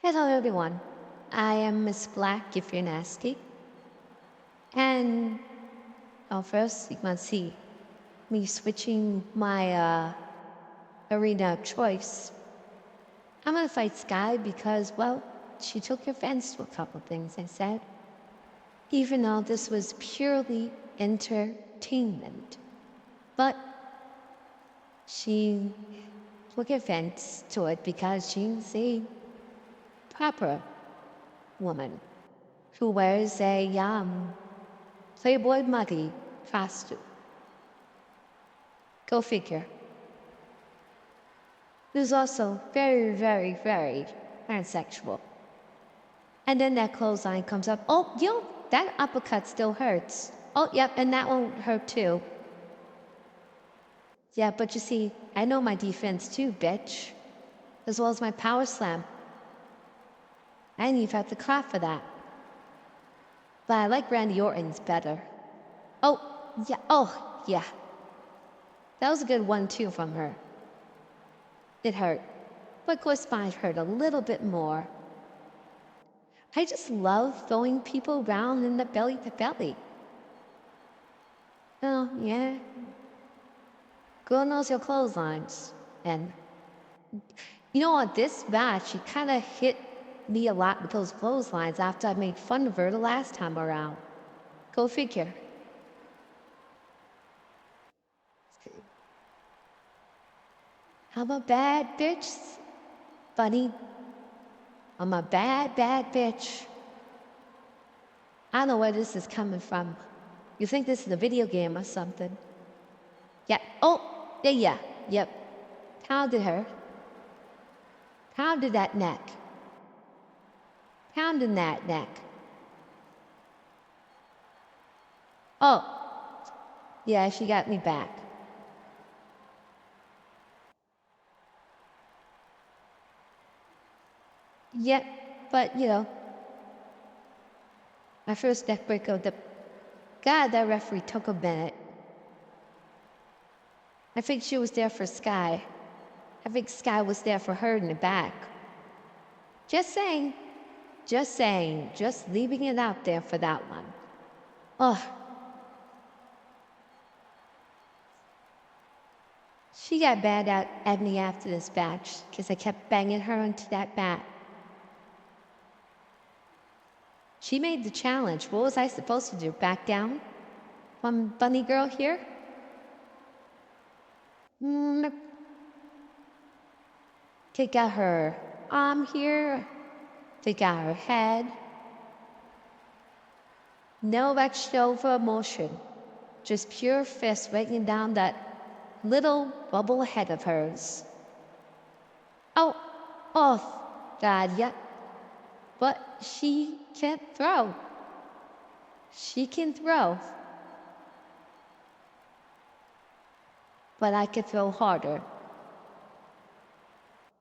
Hello everyone, I am Miss Black if you're nasty. And first you can see me switching my arena of choice. I'm gonna fight Skye because, well, she took offense to a couple things I said. Even though this was purely entertainment. But she took offense to it because she's a proper woman who wears a Playboy muggy costume. Go figure. Who's also very, very, very transsexual. And then that clothesline comes up. Oh, that uppercut still hurts. Oh, yep, and that one hurt too. Yeah, but you see, I know my defense too, bitch. As well as my power slam. I didn't even have to clap for that. But I like Randy Orton's better. Oh, yeah. That was a good one too from her. It hurt. But of course mine hurt a little bit more. I just love throwing people around in the belly to belly. Oh, yeah. Girl knows your clotheslines. And you know what, this match, she kind of hit me a lot with those clotheslines after I made fun of her the last time around. Go figure. I'm a bad bitch, buddy. I'm a bad, bad bitch. I don't know where this is coming from. You think this is a video game or something? Yeah. Oh, yeah. Yep. Pounded her. Pounded that neck. Pounding that neck. Oh, yeah, she got me back. Yep, but my first neck break of the... God, that referee took a minute. I think she was there for Skye. I think Skye was there for her in the back. Just saying. Just saying. Just leaving it out there for that one. Oh. She got bad at me after this match because I kept banging her into that mat. She made the challenge. What was I supposed to do? Back down from Bunny Girl here? Take out her arm here. Take out her head. No extra emotion. Just pure fist weighing down that little bubble head of hers. Oh, God, yeah. But she can't throw. She can throw. But I could throw harder.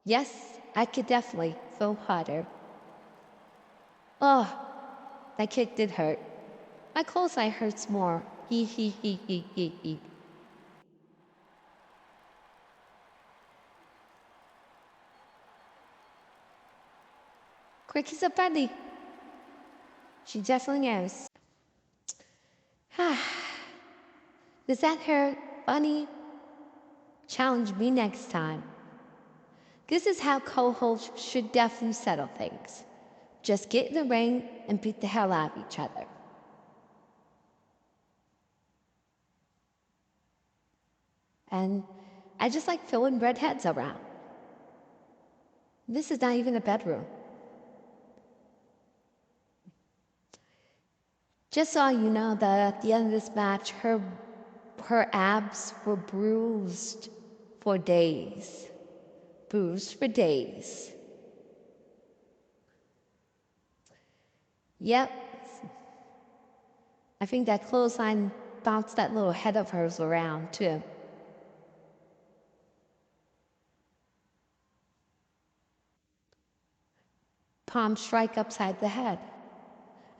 Yes, I could definitely throw harder. Oh, that kick did hurt. My clothesline hurts more. He. Quick as a bunny. She definitely knows. Does that hurt, Bunny? Challenge me next time. This is how co-hosts should definitely settle things. Just get in the ring and beat the hell out of each other. And I just like throwing redheads around. This is not even a bedroom. Just so you know that at the end of this match, her abs were bruised for days. Bruised for days. Yep. I think that clothesline bounced that little head of hers around, too. Palm strike upside the head.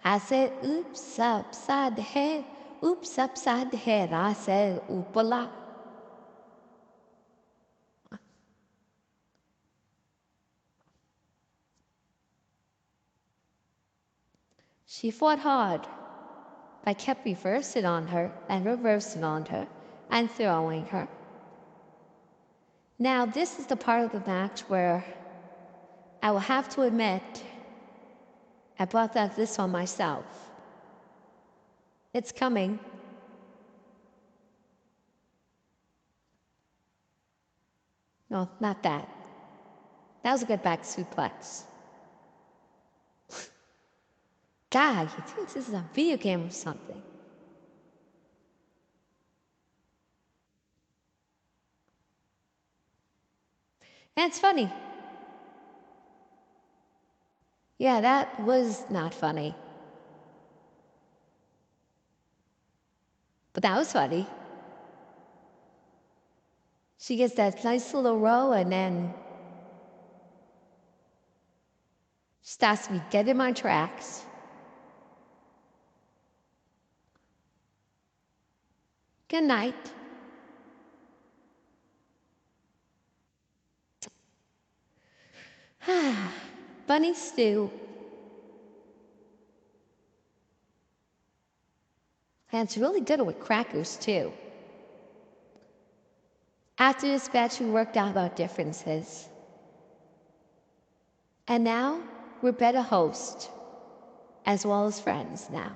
I said, oops, upside the head. Oops, upside the head. I said, oop-a-la. She fought hard. I kept reversing on her and reversing on her and throwing her. Now, this is the part of the match where I will have to admit I brought this on myself. It's coming. No, not that. That was a good back suplex. God, you think this is a video game or something? And it's funny. Yeah, that was not funny. But that was funny. She gets that nice little row and then starts me dead in my tracks. Good night. Bunny stew. And it's really good with crackers, too. After this batch, we worked out our differences. And now, we're better hosts, as well as friends now.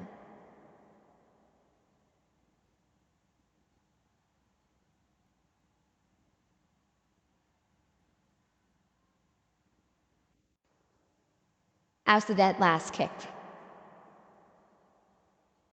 After that last kick.